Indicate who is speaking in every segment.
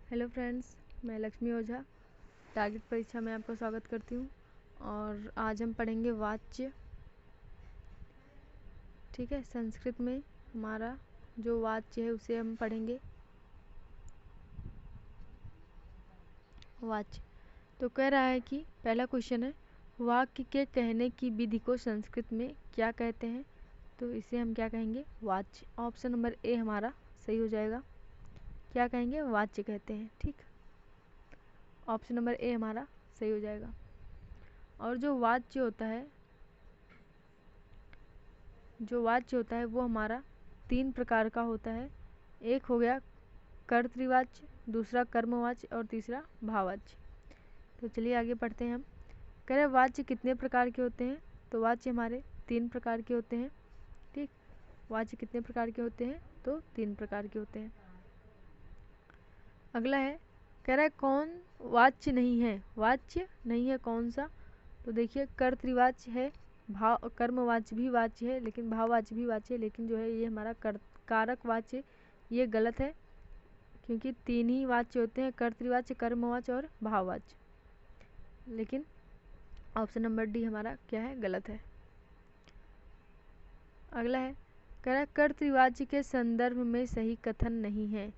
Speaker 1: Hello friends, मैं लक्ष्मी ओझा target परीक्षा में आपका स्वागत करती हूँ। और आज हम पढ़ेंगे वाच्य। ठीक है, संस्कृत में हमारा जो वाच्य है उसे हम पढ़ेंगे। वाच्य तो कह रहा है कि पहला क्वेश्चन है, वाक्य के कहने की विधि को संस्कृत में क्या कहते हैं? तो इसे हम क्या कहेंगे? वाच्य। ऑप्शन नंबर ए हमारा सही हो जाएगा। क्या कहेंगे? वाच्य कहते हैं। ठीक, ऑप्शन नंबर ए हमारा सही हो जाएगा। और जो वाच्य होता है वो हमारा 3 प्रकार का होता है। एक हो गया कर्तृवाच्य, दूसरा कर्मवाच्य और तीसरा भाववाच्य। तो चलिए आगे पढ़ते हैं हम। कह रहे वाच्य कितने प्रकार के होते हैं? तो वाच्य हमारे 3 प्रकार के होते हैं। ठीक, वाच्य कितने प्रकार के होते हैं? तो 3 प्रकार के होते हैं। अगला है, कह रहा है कौन वाच्य नहीं है? वाच्य नहीं है कौन सा? तो देखिए, कर्तृवाच्य है, भाव कर्मवाच्य भी वाच्य है, लेकिन भाववाच्य भी वाच्य है, लेकिन जो है ये हमारा कारक वाच्य, ये गलत है, क्योंकि 3 ही वाच्य होते हैं, कर्तृवाच्य, कर्मवाच्य और भाववाच्य। लेकिन ऑप्शन नंबर डी हमारा क्या है? गलत है। अगला है, कह रहा है कर्तृवाच्य के संदर्भ में सही कथन नहीं है।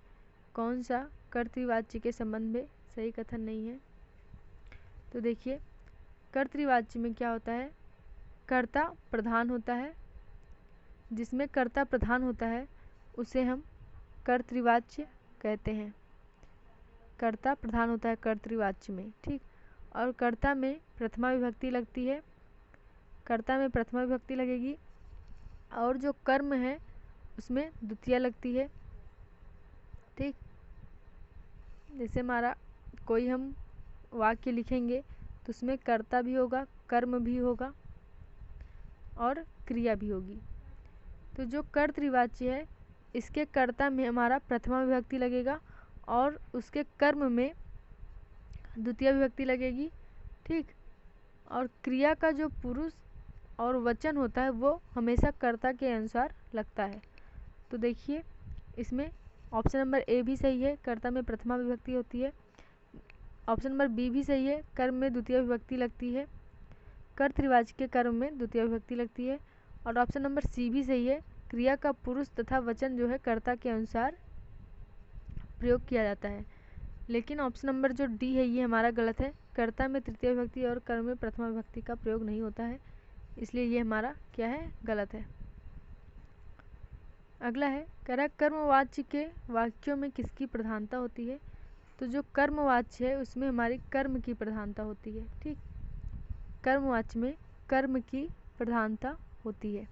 Speaker 1: कौन सा कर्तृवाच्य के संबंध में सही कथन नहीं है? तो देखिए, कर्तृवाच्य में क्या होता है? कर्ता प्रधान होता है। जिसमें कर्ता प्रधान होता है उसे हम कर्तृवाच्य कहते हैं। कर्ता प्रधान होता है कर्तृवाच्य में। ठीक, और कर्ता में प्रथमा विभक्ति लगती है। कर्ता में प्रथमा विभक्ति लगेगी, और जो कर्म है उसमें द्वितीया लगती है। ठीक, जैसे हमारा कोई हम वाक्य लिखेंगे तो उसमें कर्ता भी होगा, कर्म भी होगा और क्रिया भी होगी। तो जो कर्तृवाच्य है इसके कर्ता में हमारा प्रथमा विभक्ति लगेगा और उसके कर्म में द्वितीय विभक्ति लगेगी। ठीक, और क्रिया का जो पुरुष और वचन होता है वो हमेशा कर्ता के अनुसार लगता है। तो देखिए, इसमें ऑप्शन नंबर ए भी सही है, कर्ता में प्रथमा विभक्ति होती है। ऑप्शन नंबर बी भी सही है, कर्म में द्वितीय विभक्ति लगती है, कर्तृवाच्य के कर्म में द्वितीय विभक्ति लगती है। और ऑप्शन नंबर सी भी सही है, क्रिया का पुरुष तथा वचन जो है कर्ता के अनुसार प्रयोग किया जाता है। लेकिन ऑप्शन नंबर जो डी है ये हमारा गलत है, कर्ता में तृतीय विभक्ति और कर्म में प्रथमा विभक्ति का प्रयोग नहीं होता है, इसलिए ये हमारा क्या है? गलत है। अगला है, कह रहा है कर्मवाच्य के वाक्यों में किसकी प्रधानता होती है? तो जो कर्मवाच्य है उसमें हमारी कर्म की प्रधानता होती है। ठीक, कर्मवाच्य में कर्म की प्रधानता होती है।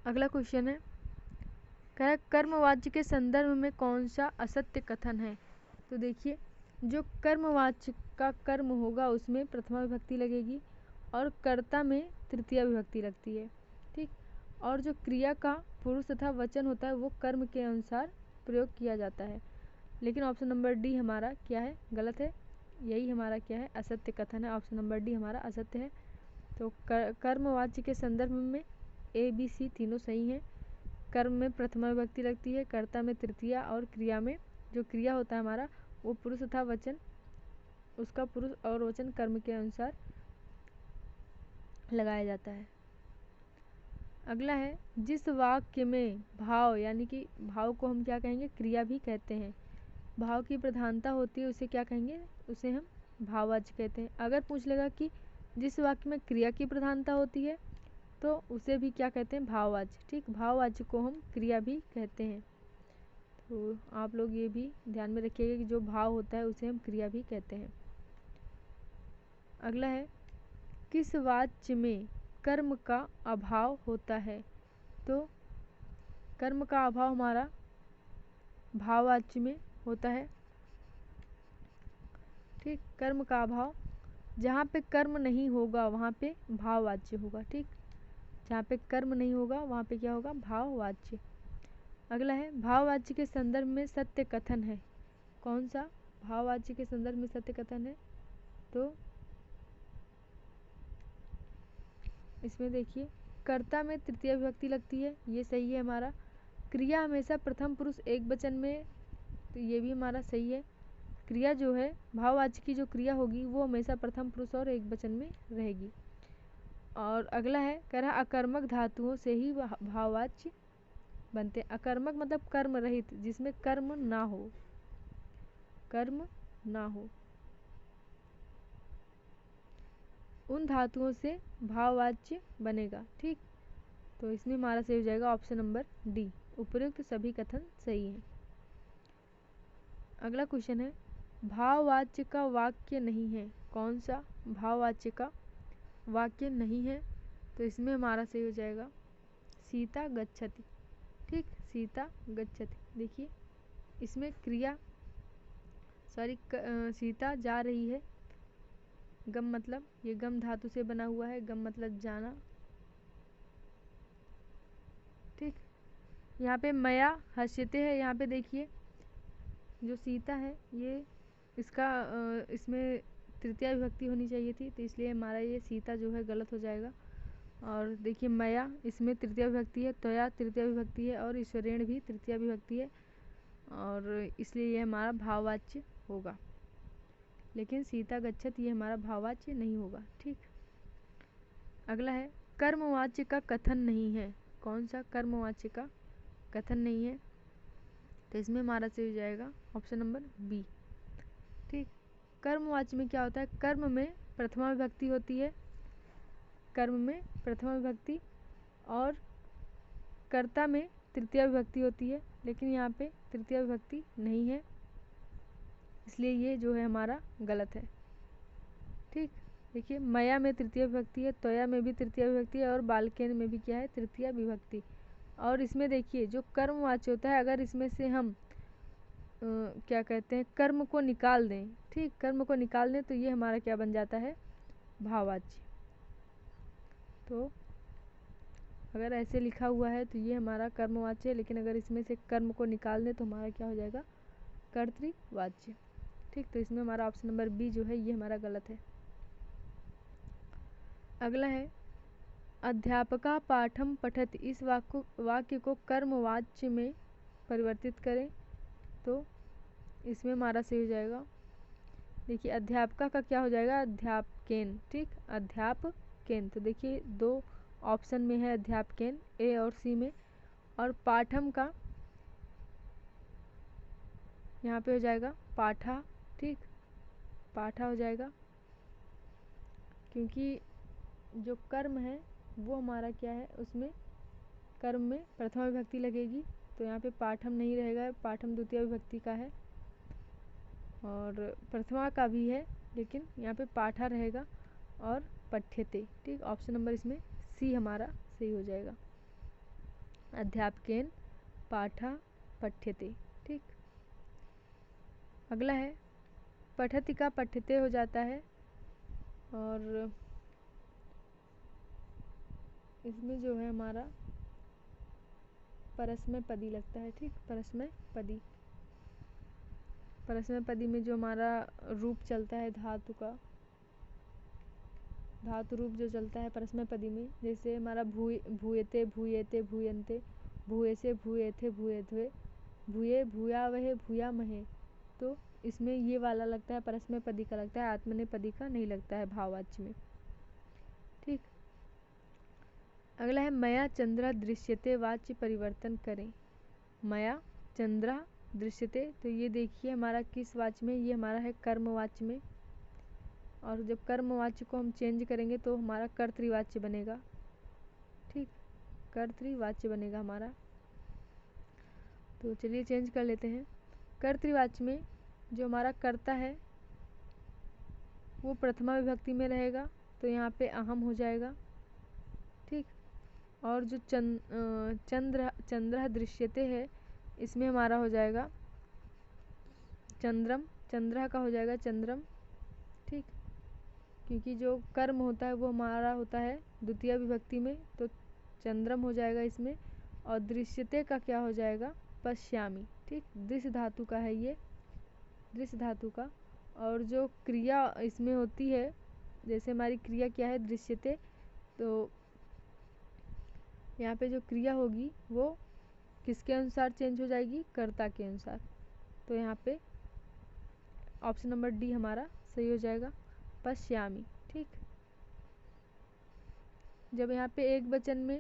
Speaker 1: अगला क्वेश्चन है, कह रहा है कर्मवाच्य के संदर्भ में कौन सा असत्य कथन है? तो देखिए, जो कर्मवाच्य का कर्म होगा उसमें प्रथमा विभक्ति लगेगी और कर्ता में तृतीया विभक्ति लगती है। ठीक, और जो क्रिया का पुरुष तथा वचन होता है वो कर्म के अनुसार प्रयोग किया जाता है। लेकिन ऑप्शन नंबर डी हमारा क्या है? गलत है। यही हमारा क्या है? असत्य कथन है। ऑप्शन नंबर डी हमारा असत्य है। तो कर्मवाच्य के संदर्भ में ए बी सी तीनों सही हैं। कर्म में प्रथमा विभक्ति लगती है, कर्ता में तृतीया, और क्रिया में जो क्रिया होता है हमारा वो पुरुष तथा वचन, उसका पुरुष और वचन कर्म के अनुसार लगाया जाता है। अगला है, जिस वाक्य में भाव, यानी कि भाव को हम क्या कहेंगे? क्रिया भी कहते हैं। भाव की प्रधानता होती है उसे क्या कहेंगे? उसे हम भाववाच्य कहते हैं। अगर पूछ लेगा कि जिस वाक्य में क्रिया की प्रधानता होती है तो उसे भी क्या कहते हैं? भाववाच्य। ठीक, भाववाच्य को हम क्रिया भी कहते हैं। तो आप लोग ये भी ध्यान में रखिएगा कि जो भाव होता है उसे हम क्रिया भी कहते हैं। अगला है, किस वाच्य में कर्म का अभाव होता है? तो कर्म का अभाव हमारा भाववाच्य में होता है। ठीक, कर्म का अभाव, जहाँ पे कर्म नहीं होगा वहाँ पे भाववाच्य होगा। ठीक, जहाँ पे कर्म नहीं होगा वहाँ पे क्या होगा? भाववाच्य। अगला है, भाववाच्य के संदर्भ में सत्य कथन है। कौन सा भाववाच्य के संदर्भ में सत्य कथन है? तो इसमें देखिए, कर्ता में तृतीय विभक्ति लगती है, ये सही है हमारा। क्रिया हमेशा प्रथम पुरुष एक वचन में तो ये भी हमारा सही है। क्रिया जो है, भाववाच्य की जो क्रिया होगी वो हमेशा प्रथम पुरुष और एक वचन में रहेगी। और अगला है, कह रहा अकर्मक धातुओं से ही भाववाच्य बनते हैं। अकर्मक मतलब कर्म रहित, जिसमें कर्म ना हो, कर्म ना हो, उन धातुओं से भाववाच्य बनेगा। ठीक, तो इसमें हमारा सही हो जाएगा ऑप्शन नंबर डी, उपयुक्त सभी कथन सही है। अगला क्वेश्चन है, भाववाच्य का वाक्य नहीं है, कौन सा भाववाच्य का वाक्य नहीं है? तो इसमें हमारा सही हो जाएगा सीता गच्छति। ठीक, सीता गच्छति। देखिए इसमें क्रिया सीता जा रही है, गम मतलब ये गम धातु से बना हुआ है, गम मतलब जाना। ठीक, यहाँ पे मया हस्यते है, यहाँ पे देखिए जो सीता है ये इसका इसमें तृतीया विभक्ति होनी चाहिए थी, तो इसलिए हमारा ये सीता जो है गलत हो जाएगा। और देखिए मया इसमें तृतीया विभक्ति है, त्वया तृतीया विभक्ति है और ईश्वरेण भी तृतीया विभक्ति है, और इसलिए ये हमारा भाववाच्य होगा। लेकिन सीता गच्छत ये हमारा भाववाच्य नहीं होगा। ठीक, अगला है, कर्मवाच्य का कथन नहीं है, कौन सा कर्मवाच्य का कथन नहीं है? तो इसमें हमारा सही हो जाएगा ऑप्शन नंबर बी। ठीक, कर्मवाच्य में क्या होता है, कर्म में प्रथमा विभक्ति होती है, कर्म में प्रथमा विभक्ति, और कर्ता में तृतीया विभक्ति होती है, लेकिन यहाँ पे तृतीया विभक्ति नहीं है, इसलिए ये जो है हमारा गलत है। ठीक, देखिए मया में तृतीय विभक्ति है, त्वया में भी तृतीय विभक्ति है, और बालकेन में भी क्या है, तृतीय विभक्ति। और इसमें देखिए जो कर्मवाच्य होता है, अगर इसमें से हम क्या कहते हैं, कर्म को निकाल दें, ठीक, कर्म को निकाल दें, तो ये हमारा क्या बन जाता है, भाववाच्य। तो अगर ऐसे लिखा हुआ है तो ये हमारा कर्मवाच्य है, लेकिन अगर इसमें से कर्म को निकाल दें तो हमारा क्या हो जाएगा, कर्तृवाच्य। ठीक, तो इसमें हमारा ऑप्शन नंबर बी जो है ये हमारा गलत है। अगला है, अध्यापका पाठम पठति, इस वाक्य को कर्मवाच्य में परिवर्तित करें, तो इसमें हमारा सही हो जाएगा, देखिए अध्यापका का क्या हो जाएगा, अध्यापकेन। ठीक, अध्यापकेन, तो देखिए दो ऑप्शन में है अध्यापकेन, ए और सी में, और पाठम का यहाँ पे हो जाएगा पाठा। ठीक, पाठा हो जाएगा, क्योंकि जो कर्म है वो हमारा क्या है, उसमें कर्म में प्रथमा विभक्ति लगेगी, तो यहाँ पे पाठम नहीं रहेगा, पाठम द्वितीय विभक्ति का है, और प्रथमा का भी है, लेकिन यहाँ पे पाठा रहेगा, और पठ्यते। ठीक, ऑप्शन नंबर इसमें सी हमारा सही हो जाएगा, अध्यापकेन पाठा पठ्यते। ठीक, अगला है, पठति का पठ्यते हो जाता है, और इसमें जो है हमारा परस्मय पदी लगता है। ठीक, परस्मय पदी, परस्मय पदी में जो हमारा रूप चलता है धातु का, धातु रूप जो चलता है परस्मय पदी में, जैसे हमारा भूयते भूयेते भूयन्ते, भूयसे भूयेथे भूयध्वे, भूये भूयावहे भूयामहे, तो इसमें ये वाला लगता है परस्मय पदी का लगता है, आत्मनेपदी का नहीं लगता है भाववाच्य में। ठीक, अगला है, मया चंद्रा दृश्यते वाच्य परिवर्तन करें। मया चंद्रा दृश्यते, तो ये देखिए हमारा किस वाच्य में, ये हमारा है कर्मवाच्य में, और जब कर्मवाच्य को हम चेंज करेंगे तो हमारा कर्तृवाच्य बनेगा। ठीक, कर्तृवाच्य बनेगा हमारा, तो चलिए चेंज कर लेते हैं। कर्तृवाच्य में जो हमारा कर्ता है वो प्रथमा विभक्ति में रहेगा, तो यहाँ पे अहम हो जाएगा। ठीक, और जो चंद्र दृश्यते है, इसमें हमारा हो जाएगा चंद्रम, चंद्र का हो जाएगा चंद्रम। ठीक, क्योंकि जो कर्म होता है वो हमारा होता है द्वितीय विभक्ति में, तो चंद्रम हो जाएगा इसमें, और दृश्यते का क्या हो जाएगा, पश्यामी। ठीक, दृश्य धातु का है ये, दृश्य धातु का, और जो क्रिया इसमें होती है, जैसे हमारी क्रिया क्या है दृश्यते, तो यहाँ पे जो क्रिया होगी वो किसके अनुसार चेंज हो जाएगी, कर्ता के अनुसार। तो यहाँ पे ऑप्शन नंबर डी हमारा सही हो जाएगा, पश्यामी। ठीक, जब यहाँ पे एक वचन में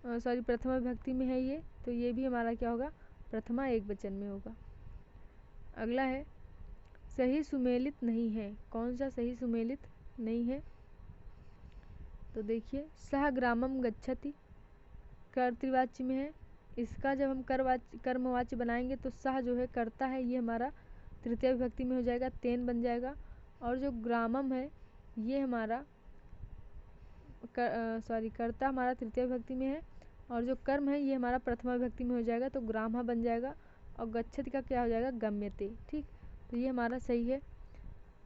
Speaker 1: प्रथमा विभक्ति में है ये, तो ये भी हमारा क्या होगा, प्रथमा एक वचन में होगा। अगला है सही सुमेलित नहीं है। कौन सा सही सुमेलित नहीं है? तो देखिए, सह ग्रामम गच्छति कर्तृवाच्य में है। इसका जब हम कर्मवाच्य बनाएंगे तो सह जो है कर्ता है, ये हमारा तृतीय विभक्ति में हो जाएगा, तेन बन जाएगा। और जो ग्रामम है ये हमारा कर्ता हमारा तृतीय विभक्ति में है, और जो कर्म है ये हमारा प्रथमा विभक्ति में हो जाएगा, तो ग्रामा बन जाएगा। और गच्छति का क्या हो जाएगा, गम्यते। ठीक, तो ये हमारा सही है।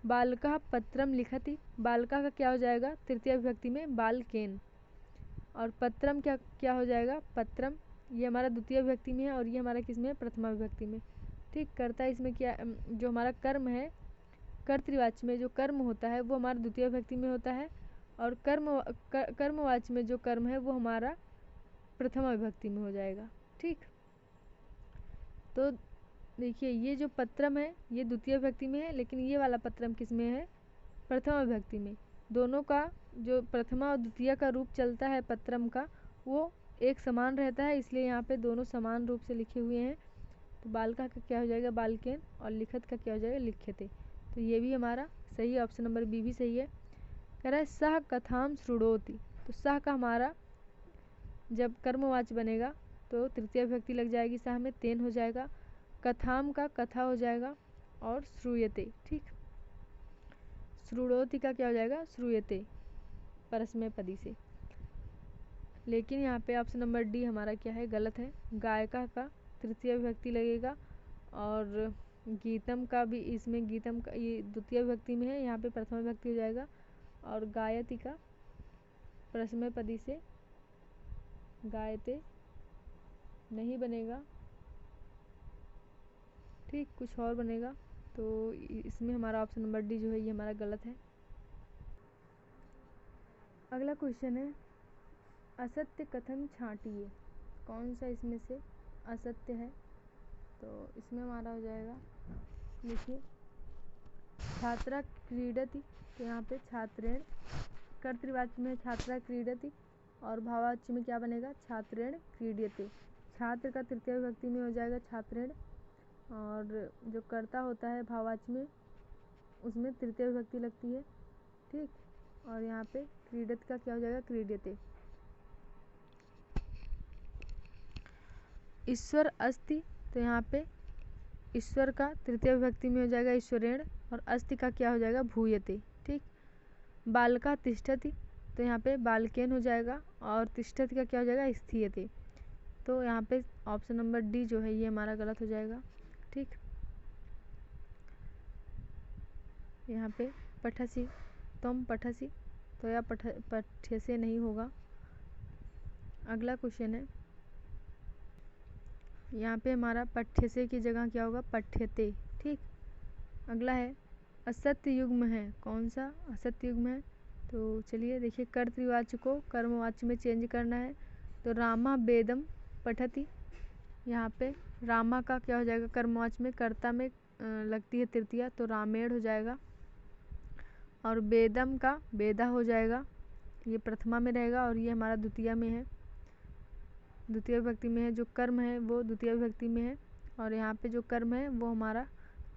Speaker 1: बालकः पत्रम लिखति, बालका का क्या हो जाएगा, तृतीय विभक्ति में बालकेन। और पत्रम क्या हो जाएगा, पत्रम, ये हमारा द्वितीय विभक्ति में है, और ये हमारा किस में है, प्रथमा विभक्ति में। ठीक, कर्ता इसमें क्या, जो हमारा कर्म है, कर्तृवाच्य में जो कर्म होता है वो हमारा द्वितीय विभक्ति में होता है, और कर्मवाच्य में जो कर्म है वो हमारा प्रथमा विभक्ति में हो जाएगा। ठीक, तो देखिए, ये जो पत्रम है ये द्वितीय विभक्ति में है, लेकिन ये वाला पत्रम किस में है, प्रथमा विभक्ति में। दोनों का जो प्रथमा और द्वितीय का रूप चलता है पत्रम का, वो एक समान रहता है, इसलिए यहाँ पे दोनों समान रूप से लिखे हुए हैं। तो बालका का क्या हो जाएगा, बालकेन, और लिखत का क्या हो जाएगा, लिख्यते। तो ये भी हमारा सही है, ऑप्शन नंबर बी भी सही है। कह रहा है सह कथाम शृणोति, तो सह का हमारा जब कर्मवाच्य बनेगा तो तृतीय विभक्ति लग जाएगी, सह में तेन हो जाएगा। कथाम का कथा हो जाएगा, और श्रूयते। ठीक, शृणोति का क्या हो जाएगा, श्रूयते, परस्मैपदी से। लेकिन यहाँ पे ऑप्शन नंबर डी हमारा क्या है, गलत है। गायका का तृतीय विभक्ति लगेगा, और गीतम का भी, इसमें गीतम का ये द्वितीय विभक्ति में है, यहाँ पे प्रथमा विभक्ति हो जाएगा। और गायति का परस्मैपदी से गायते नहीं बनेगा। ठीक, कुछ और बनेगा, तो इसमें हमारा ऑप्शन नंबर डी जो है ये हमारा गलत है। अगला क्वेश्चन है असत्य कथन छांटिए। कौन सा इसमें से असत्य है? तो इसमें हमारा हो जाएगा, देखिए, छात्रा क्रीडति, तो यहाँ पे छात्रेण, कर्तृवाच्य में छात्रा क्रीडति, और भाववाच्य में क्या बनेगा, छात्रेण क्रीड्यते। छात्र का तृतीय विभक्ति में हो जाएगा छात्रेण, और जो कर्ता होता है भाववाच्य में उसमें तृतीय विभक्ति लगती है। ठीक, और यहाँ पे क्रीडत का क्या हो जाएगा, क्रीड्यते। ईश्वर अस्ति, तो यहाँ पे ईश्वर का तृतीय विभक्ति में हो जाएगा ईश्वरेण, और अस्ति का क्या हो जाएगा, भूयते। ठीक, बालका तिष्ठति, तो यहाँ पे बालकेन हो जाएगा, और तिष्ठति का क्या हो जाएगा, स्थीयते। तो यहाँ पे ऑप्शन नंबर डी जो है ये हमारा गलत हो जाएगा। ठीक, यहाँ पे पठसी, तुम पठसी, तो यह पठ्यसे नहीं होगा। अगला क्वेश्चन है, यहाँ पे हमारा पठ्यसे की जगह क्या होगा, पठ्यते। ठीक, अगला है असत्य युग्म है। कौन सा असत्य युग्म है? तो चलिए देखिए, कर्तृवाच्य को कर्मवाच्य में चेंज करना है। तो रामा वेदम पठति, यहाँ पे रामा का क्या हो जाएगा, कर्मवाच्य में कर्ता में लगती है तृतीया, तो रामेण हो जाएगा। और वेदम का वेदा हो जाएगा, ये प्रथमा में रहेगा, और ये हमारा द्वितीय में है, द्वितीय विभक्ति में है। जो कर्म है वो द्वितीय विभक्ति में है, और यहाँ पे जो कर्म है वो हमारा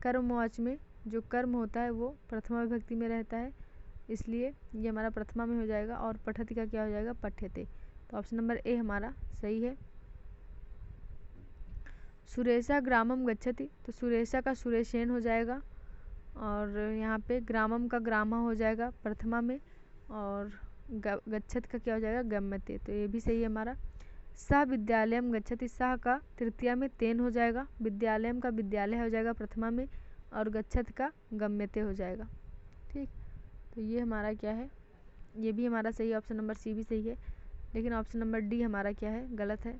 Speaker 1: कर्मवाच्य में जो कर्म होता है वो प्रथमा विभक्ति में रहता है, इसलिए ये हमारा प्रथमा में हो जाएगा। और पठति का क्या हो जाएगा, पठ्यते। तो ऑप्शन नंबर ए हमारा सही है। सुरेशा ग्रामम गच्छति, तो सुरेशा का सुरेशेन हो जाएगा, और यहाँ पे ग्रामम का ग्रामा हो जाएगा प्रथमा में, और गच्छत का क्या हो जाएगा, गम्यते। तो ये भी सही है हमारा। सह विद्यालयम गच्छति, सह का तृतीया में तेन हो जाएगा, विद्यालयम का विद्यालय हो जाएगा प्रथमा में, और गच्छत का गम्यते हो जाएगा। ठीक, तो ये हमारा क्या है, ये भी हमारा सही है, ऑप्शन नंबर सी भी सही है। लेकिन ऑप्शन नंबर डी हमारा क्या है, गलत है।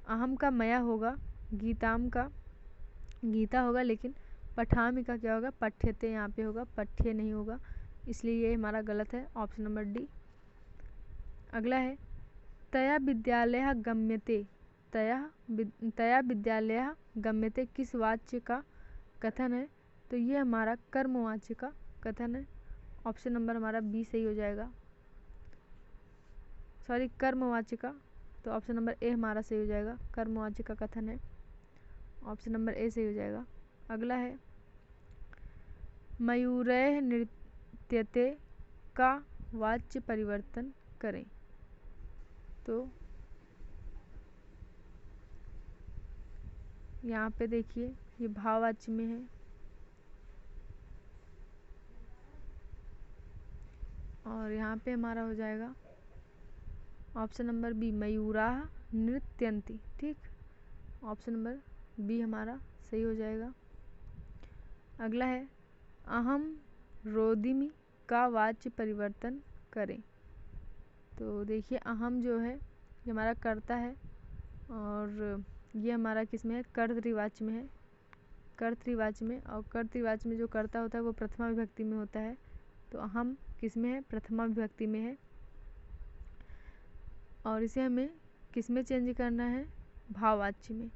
Speaker 1: अहम का मया होगा, गीताम का गीता होगा, लेकिन पठामी का क्या होगा, पठ्यते यहाँ पे होगा, पठ्य नहीं होगा, इसलिए ये हमारा गलत है, ऑप्शन नंबर डी। अगला है तया विद्यालय गम्यते, तया विद्यालयः गम्यते किस वाच्य का कथन है? तो ये हमारा कर्मवाच्य का कथन है। ऑप्शन नंबर हमारा बी सही हो जाएगा, सॉरी कर्मवाच्य का, तो ऑप्शन नंबर ए हमारा सही हो जाएगा, कर्मवाच्य का कथन है, ऑप्शन नंबर ए सही हो जाएगा। अगला है मयूरैः नृत्यते का वाच्य परिवर्तन करें। तो यहाँ पे देखिए ये भाववाच्य में है और यहाँ पे हमारा हो जाएगा ऑप्शन नंबर बी मयूराः नृत्यन्ति। ठीक, ऑप्शन नंबर बी हमारा सही हो जाएगा। अगला है अहम रोदिमि का वाच्य परिवर्तन करें। तो देखिए अहम जो है ये हमारा कर्ता है और ये हमारा किस में है? कर्तृवाच्य में है, कर्तृवाच्य में, और कर्तृवाच्य में जो कर्ता होता है वो प्रथमा विभक्ति में होता है। तो अहम किस में है? प्रथमा विभक्ति में है और इसे हमें किस में चेंज करना है? भाववाच्य में।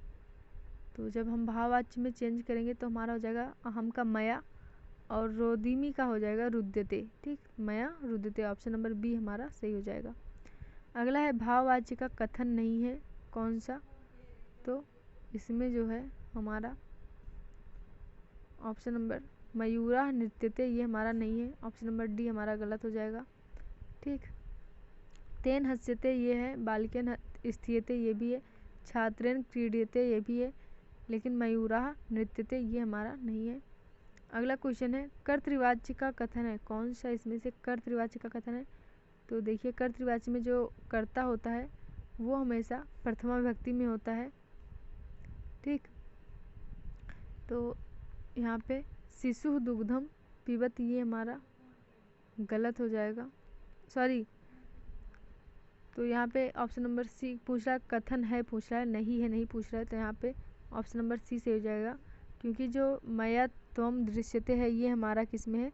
Speaker 1: तो जब हम भाववाच्य में चेंज करेंगे तो हमारा हो जाएगा अहम का मया और रोदिमी का हो जाएगा रुद्यते। ठीक, मया रुद्यते, ऑप्शन नंबर बी हमारा सही हो जाएगा। अगला है भाववाच्य का कथन नहीं है, कौन सा? तो इसमें जो है हमारा ऑप्शन नंबर मयूराः नृत्यते ये हमारा नहीं है, ऑप्शन नंबर डी हमारा गलत हो जाएगा। ठीक, तेन हस्यते ये है, बालिकेन स्थीयते ये भी है, छात्रेन क्रीड्यते ये भी है, लेकिन मयूराः नृत्यते ये हमारा नहीं है। अगला क्वेश्चन है कर्तृवाच्य का कथन है, कौन सा इसमें से कर्तृवाच्य का कथन है? तो देखिए कर्तृवाच्य में जो कर्ता होता है वो हमेशा प्रथमा विभक्ति में होता है। ठीक, तो यहाँ पे शिशु दुग्धम पिबत ये हमारा गलत हो जाएगा, सॉरी, तो यहाँ पे ऑप्शन नंबर सी पूछ रहा है, कथन है पूछ रहा है, नहीं है नहीं पूछ रहा है, तो यहाँ पे ऑप्शन नंबर सी से हो जाएगा, क्योंकि जो मया त्वम दृश्यते है ये हमारा किस में है?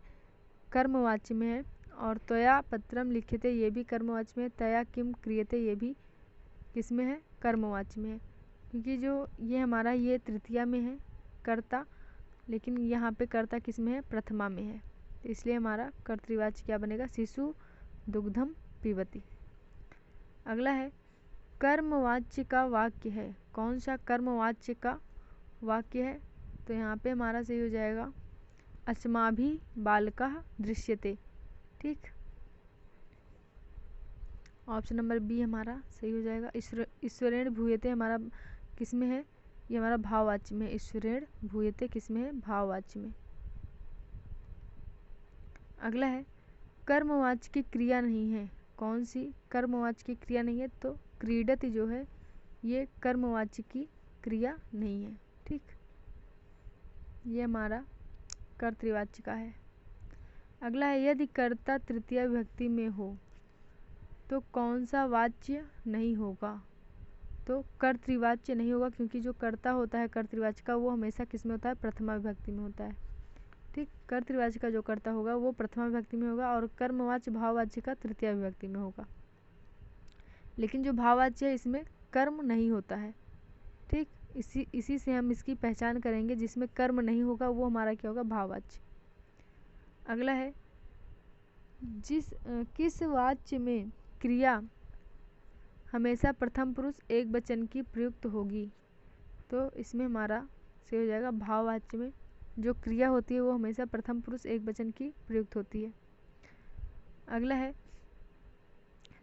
Speaker 1: कर्मवाच्य में है, और त्वया पत्रम लिख्यते ये भी कर्मवाच्य में है, तया किम क्रियते ये भी किस में है? कर्मवाच्य में है, क्योंकि जो ये हमारा ये तृतीया में है कर्ता, लेकिन यहाँ पे कर्ता किस में है? प्रथमा में है, इसलिए हमारा कर्तृवाच्य क्या बनेगा? शिशु दुग्धम पिबती। अगला है कर्मवाच्य का वाक्य है, कौन सा कर्मवाच्य का वाक्य है? तो यहाँ पे हमारा सही हो जाएगा अस्माभिः बालकः दृश्यते। ठीक, ऑप्शन नंबर बी हमारा सही हो जाएगा। ईश्वरेण भूयते हमारा किस में है? ये हमारा भाववाच्य में, ईश्वरेण भूयते किस में है? भाववाच्य में। अगला है कर्मवाच्य की क्रिया नहीं है, कौन सी कर्मवाच्य की क्रिया नहीं है? तो क्रीडति जो है ये कर्मवाच्य की क्रिया नहीं है। ठीक, ये हमारा कर्तृवाच्य का है। अगला है यदि कर्ता तृतीया विभक्ति में हो तो कौन सा वाच्य नहीं होगा? तो कर्तृवाच्य नहीं होगा, क्योंकि जो कर्ता होता है कर्तृवाच्य का वो हमेशा किस में होता है? प्रथमा विभक्ति में होता है। ठीक, कर्तृवाच्य का जो कर्ता होगा वो प्रथमा विभक्ति में होगा और कर्मवाच्य भाववाच्य का तृतीया विभक्ति में होगा, लेकिन जो भाववाच्य है इसमें कर्म नहीं होता है। ठीक, इसी से हम इसकी पहचान करेंगे, जिसमें कर्म नहीं होगा वो हमारा क्या होगा? भाववाच्य। अगला है किस वाच्य में क्रिया हमेशा प्रथम पुरुष एक वचन की प्रयुक्त होगी? तो इसमें हमारा सही हो जाएगा भाववाच्य में जो क्रिया होती है वो हमेशा प्रथम पुरुष एक वचन की प्रयुक्त होती है। अगला है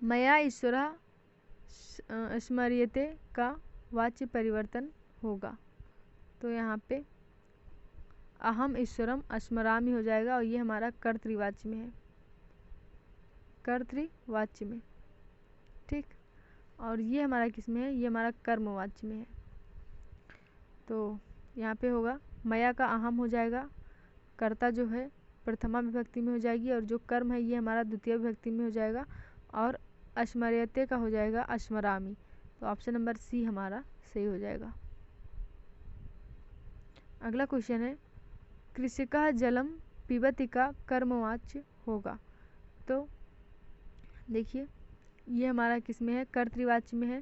Speaker 1: मया ईश्वरः स्मर्यते का वाच्य परिवर्तन होगा। तो यहाँ पे अहम ईश्वरम स्मरामि हो जाएगा और ये हमारा कर्तृवाच्य में है, कर्तृवाच्य में। ठीक, और ये हमारा किस में है? ये हमारा कर्मवाच्य में है। तो यहाँ पे होगा मया का अहम हो जाएगा, कर्ता जो है प्रथमा विभक्ति में हो जाएगी और जो कर्म है ये हमारा द्वितीय विभक्ति में हो जाएगा, और स्मर्यते का हो जाएगा स्मरामि। तो ऑप्शन नंबर सी हमारा सही हो जाएगा। अगला क्वेश्चन है कृषिकः जलम पिबति का कर्मवाच्य होगा। तो देखिए ये हमारा किस में है? कर्तृवाच्य में है,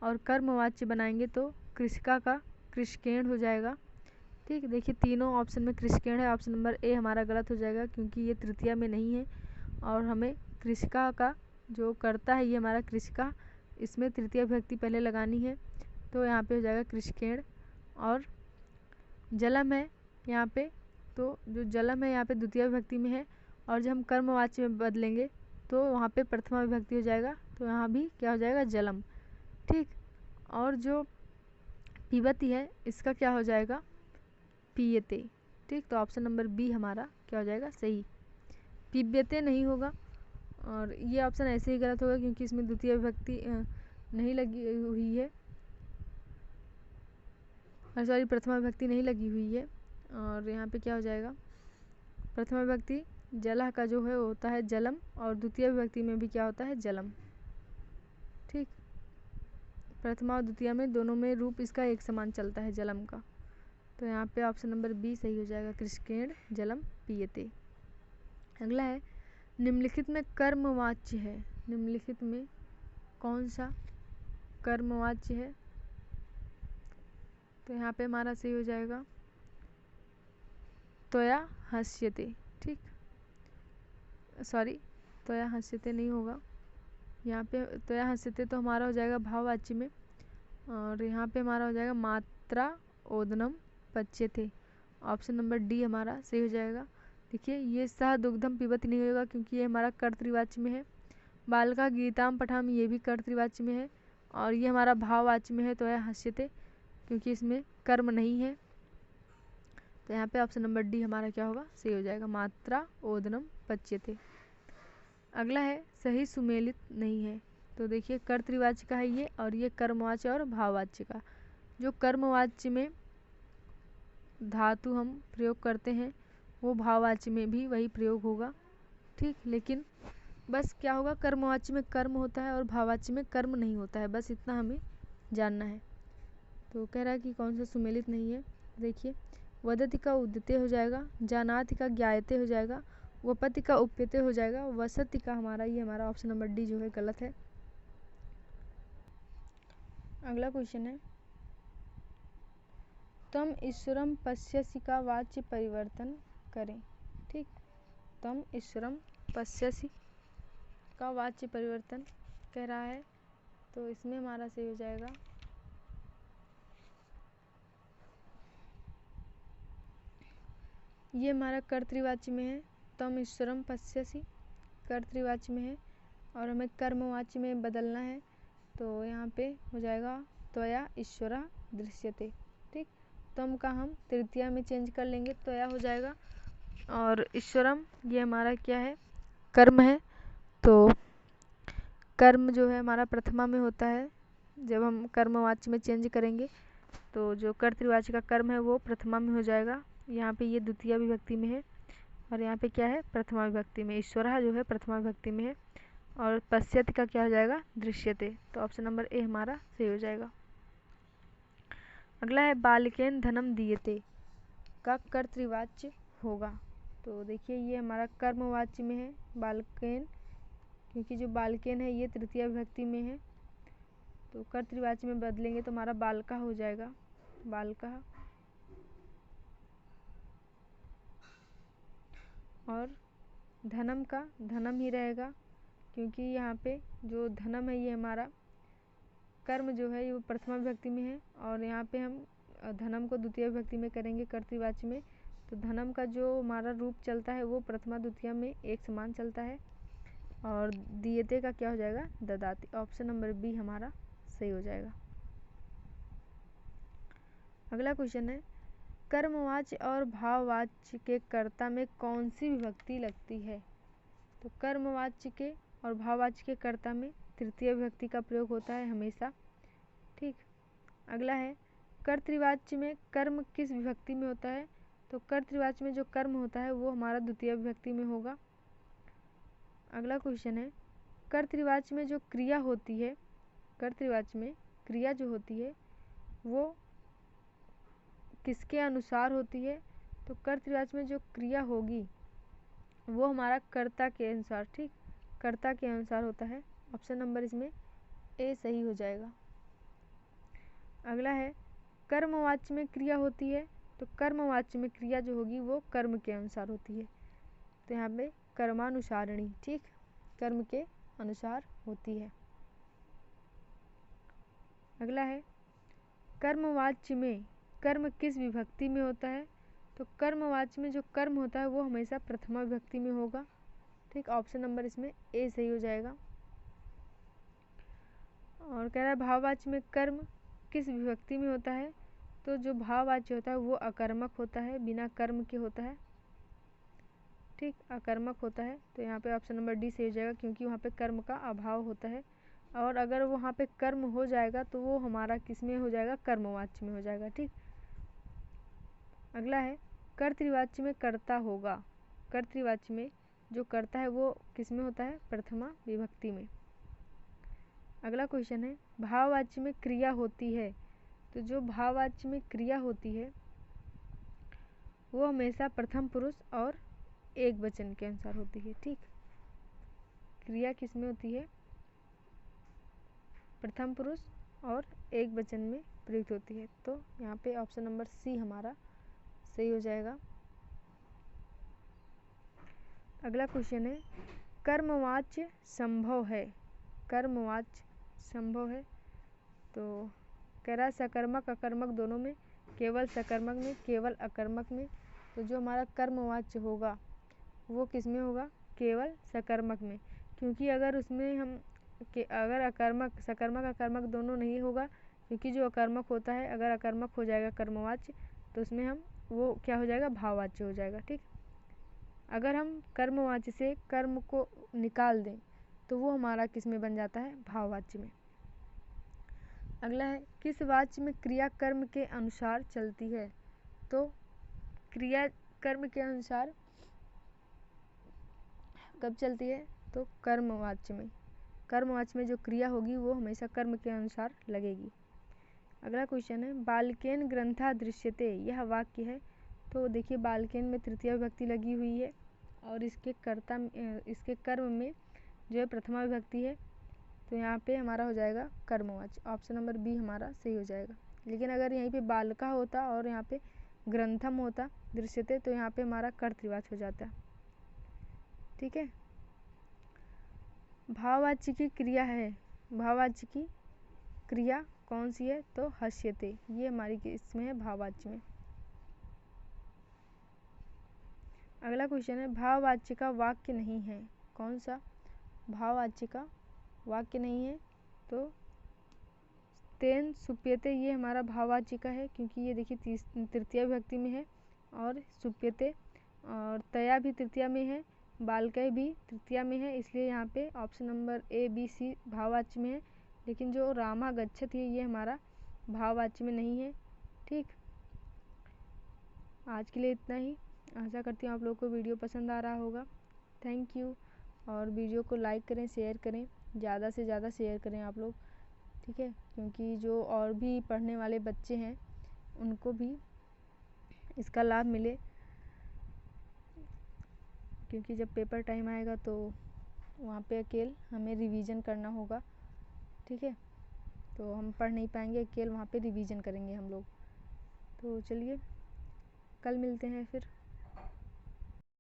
Speaker 1: और कर्मवाच्य बनाएंगे तो कृषिका का कृषकेण हो जाएगा। ठीक, देखिए तीनों ऑप्शन में कृषकेण है, ऑप्शन नंबर ए हमारा गलत हो जाएगा क्योंकि ये तृतीया में नहीं है और हमें कृषिका का जो कर्ता है ये हमारा कृषिका, इसमें तृतीया विभक्ति पहले लगानी है, तो यहाँ पे हो जाएगा कृषकेण। और जलम है यहाँ पे, तो जो जलम है यहाँ पे द्वितीय विभक्ति में है और जब हम कर्मवाच्य में बदलेंगे तो वहाँ पे प्रथमा विभक्ति हो जाएगा, तो यहाँ भी क्या हो जाएगा जलम। ठीक, और जो पिबती है इसका क्या हो जाएगा पीयते। ठीक, तो ऑप्शन नंबर बी हमारा क्या हो जाएगा सही, पिबते नहीं होगा और ये ऑप्शन ऐसे ही गलत होगा क्योंकि इसमें द्वितीय विभक्ति नहीं लगी हुई है, सॉरी प्रथमा विभक्ति नहीं लगी हुई है। और यहाँ पे क्या हो जाएगा प्रथमा विभक्ति जला का जो है वो होता है जलम और द्वितीय विभक्ति में भी क्या होता है जलम। ठीक, प्रथमा और द्वितीय में दोनों में रूप इसका एक समान चलता है जलम का, तो यहाँ पे ऑप्शन नंबर बी सही हो जाएगा, कृषकेण जलम पीयते। अगला है निम्नलिखित में कर्मवाच्य है, निम्नलिखित में कौन सा कर्मवाच्य है, तो यहाँ पे हमारा सही हो जाएगा त्वया हस्यते। ठीक, सॉरी त्वया हस्यते नहीं होगा, यहाँ पे त्वया हस्यते तो हमारा हो जाएगा भाववाच्य में और यहाँ पे हमारा हो जाएगा मात्रा ओदनम पच्यते, ऑप्शन नंबर डी हमारा सही हो जाएगा। देखिए ये सह दुग्धम पिबती नहीं होगा क्योंकि ये हमारा कर्तृवाच्य में है, बालका गीताम पठाम ये भी कर्तृवाच्य में है और ये हमारा भाववाच्य में है त्वया हस्यते क्योंकि इसमें कर्म नहीं है, तो यहाँ पे ऑप्शन नंबर डी हमारा क्या होगा सही हो जाएगा, मात्रा ओदनम पच्यते। अगला है सही सुमेलित नहीं है, तो देखिए कर्तृवाच्य का है ये और ये कर्मवाच्य और भाववाच्य का, जो कर्मवाच्य में धातु हम प्रयोग करते हैं वो भाववाच्य में भी वही प्रयोग होगा। ठीक, लेकिन बस क्या होगा कर्मवाच्य में कर्म होता है और भाववाच्य में कर्म नहीं होता है, बस इतना हमें जानना है। तो कह रहा है कि कौन सा सुमेलित नहीं है, देखिए वदति का उद्यते हो जाएगा, जानाति का ज्ञायते हो जाएगा, वपति का उप्यते हो जाएगा, वसति का हमारा ये हमारा ऑप्शन नंबर डी जो है गलत है। अगला क्वेश्चन है तम ईश्वरम पश्यसि का वाच्य परिवर्तन करें। ठीक, तम ईश्वरम पश्यसि का वाच्य परिवर्तन कह रहा है, तो इसमें हमारा सही हो जाएगा ये हमारा कर्तृवाच्य में है, तम ईश्वरम पश्यसि कर्तृवाच्य में है और हमें कर्मवाच्य में बदलना है, तो यहाँ पे हो जाएगा त्वया ईश्वरा दृश्यते। ठीक, तम का हम तृतीया में चेंज कर लेंगे, त्वया हो जाएगा और ईश्वरम ये हमारा क्या है कर्म है, तो कर्म जो है हमारा प्रथमा में होता है, जब हम कर्मवाच्य में चेंज करेंगे तो जो कर्तृवाच्य का कर्म है वो प्रथमा में हो जाएगा, यहाँ पे ये द्वितीय विभक्ति में है और यहाँ पे क्या है प्रथमा विभक्ति में, ईश्वरः जो है प्रथमा विभक्ति में है और पश्यति का क्या हो जाएगा दृश्यते, तो ऑप्शन नंबर ए हमारा सही हो जाएगा। अगला है बालकेन धनम दीयते का कर्तृवाच्य होगा, तो देखिए ये हमारा कर्मवाच्य में है बालकेन, क्योंकि जो बालकेन है ये तृतीय विभक्ति में है, तो कर्तृवाच्य में बदलेंगे तो हमारा बालका हो जाएगा, बालका। और धनम का धनम ही रहेगा क्योंकि यहाँ पे जो धनम है ये हमारा कर्म जो है ये प्रथमा विभक्ति में है और यहाँ पे हम धनम को द्वितीय विभक्ति में करेंगे कर्तृवाच्य में, तो धनम का जो हमारा रूप चलता है वो प्रथमा द्वितीय में एक समान चलता है और दीयते का क्या हो जाएगा ददाति, ऑप्शन नंबर बी हमारा सही हो जाएगा। अगला क्वेश्चन है कर्मवाच्य और भाववाच्य के कर्ता में कौन सी विभक्ति लगती है, तो कर्मवाच्य के और भाववाच्य के कर्ता में तृतीय विभक्ति का प्रयोग होता है हमेशा। ठीक, अगला है कर्तृवाच्य में कर्म किस विभक्ति में होता है, तो कर्तृवाच्य में जो कर्म होता है वो हमारा द्वितीय विभक्ति में होगा। अगला क्वेश्चन है कर्तृवाच्य में जो क्रिया होती है, कर्तृवाच्य में क्रिया जो होती है वो किसके अनुसार होती है, तो कर्तृवाच्य में जो क्रिया होगी वो हमारा कर्ता के अनुसार, ठीक कर्ता के अनुसार होता है, ऑप्शन नंबर इसमें ए सही हो जाएगा। अगला है कर्मवाच्य में क्रिया होती है, तो कर्मवाच्य में क्रिया जो होगी वो कर्म के अनुसार होती है, तो यहाँ पे कर्मानुसारिणी, ठीक, कर्म के अनुसार होती है। अगला है कर्मवाच्य में कर्म किस विभक्ति में होता है, तो कर्मवाच्य में जो कर्म होता है वो हमेशा प्रथमा विभक्ति में होगा, ठीक, ऑप्शन नंबर इसमें ए सही हो जाएगा। और कह रहा है भाववाच्य में कर्म किस विभक्ति में होता है, तो जो भाववाच्य होता है वो अकर्मक होता है, बिना कर्म के होता है, ठीक, अकर्मक होता है, तो यहाँ पे ऑप्शन नंबर डी सही हो जाएगा, क्योंकि वहाँ पे कर्म का अभाव होता है। और अगर वहाँ पे कर्म हो जाएगा तो वो हमारा किस में हो जाएगा, कर्मवाच्य में हो जाएगा, ठीक। अगला है कर्तृवाच्य में कर्ता होगा, कर्तृवाच्य में जो कर्ता है वो किस में होता है, प्रथमा विभक्ति में। अगला क्वेश्चन है भाववाच्य में क्रिया होती है, तो जो भाववाच्य में क्रिया होती है वो हमेशा प्रथम पुरुष और एक वचन के अनुसार होती है, ठीक। क्रिया किस में होती है, प्रथम पुरुष और एक वचन में प्रयुक्त होती है, तो यहाँ पे ऑप्शन नंबर सी हमारा सही हो जाएगा। अगला क्वेश्चन है कर्मवाच्य संभव है, कर्मवाच्य संभव है, तो कह रहा है सकर्मक अकर्मक दोनों में, केवल सकर्मक में, केवल अकर्मक में, तो जो हमारा कर्मवाच्य होगा वो किस में होगा, केवल सकर्मक में, क्योंकि अगर उसमें हम अगर अकर्मक सकर्मक अकर्मक दोनों नहीं होगा, क्योंकि जो अकर्मक होता है अगर अकर्मक हो जाएगा कर्मवाच्य तो उसमें हम वो क्या हो जाएगा, भाववाच्य हो जाएगा, ठीक। अगर हम कर्मवाच्य से कर्म को निकाल दें तो वो हमारा किस में बन जाता है, भाववाच्य में। अगला है किस वाच्य में क्रिया कर्म के अनुसार चलती है, तो क्रिया कर्म के अनुसार कब चलती है, तो कर्मवाच्य में, कर्मवाच्य में जो क्रिया होगी वो हमेशा कर्म के अनुसार लगेगी। अगला क्वेश्चन है बालकेन ग्रंथा दृश्यते, यह वाक्य है, तो देखिए बालकेन में तृतीय विभक्ति लगी हुई है और इसके कर्ता इसके कर्म में जो है प्रथमा विभक्ति है, तो यहाँ पे हमारा हो जाएगा कर्मवाच्य, ऑप्शन नंबर बी हमारा सही हो जाएगा। लेकिन अगर यहीं पे बालका होता और यहाँ पे ग्रंथम होता दृश्यते तो यहाँ पे हमारा कर्तृवाच्य हो जाता, ठीक है। भाववाच्य की क्रिया है, भाववाच्य की क्रिया कौन सी है, तो हस्यते, ये हमारी इसमें है भाववाच्य में। अगला क्वेश्चन है भाववाच्य का वाक्य नहीं है, कौन सा भाववाच्य का वाक्य नहीं है, तो तेन सुप्यते, ये हमारा भाववाच्य का है, क्योंकि ये देखिए तृतीय विभक्ति में है, और सुप्यते और तया भी तृतीया में है, बालकय भी तृतीया में है, इसलिए यहाँ पे option number A B C भाववाच्य में है, लेकिन जो रामा गच्छति है ये हमारा भाववाच्य में नहीं है, ठीक। आज के लिए इतना ही, आशा करती हूँ आप लोगों को वीडियो पसंद आ रहा होगा। थैंक यू, और वीडियो को लाइक करें, शेयर करें, ज़्यादा से ज़्यादा शेयर करें आप लोग, ठीक है, क्योंकि जो और भी पढ़ने वाले बच्चे हैं उनको भी इसका लाभ मिले, क्योंकि जब पेपर टाइम आएगा तो वहाँ पे अकेले हमें रिवीजन करना होगा, ठीक है, तो हम पढ़ नहीं पाएंगे, अकेले वहाँ पे रिवीजन करेंगे हम लोग। तो चलिए कल मिलते हैं फिर।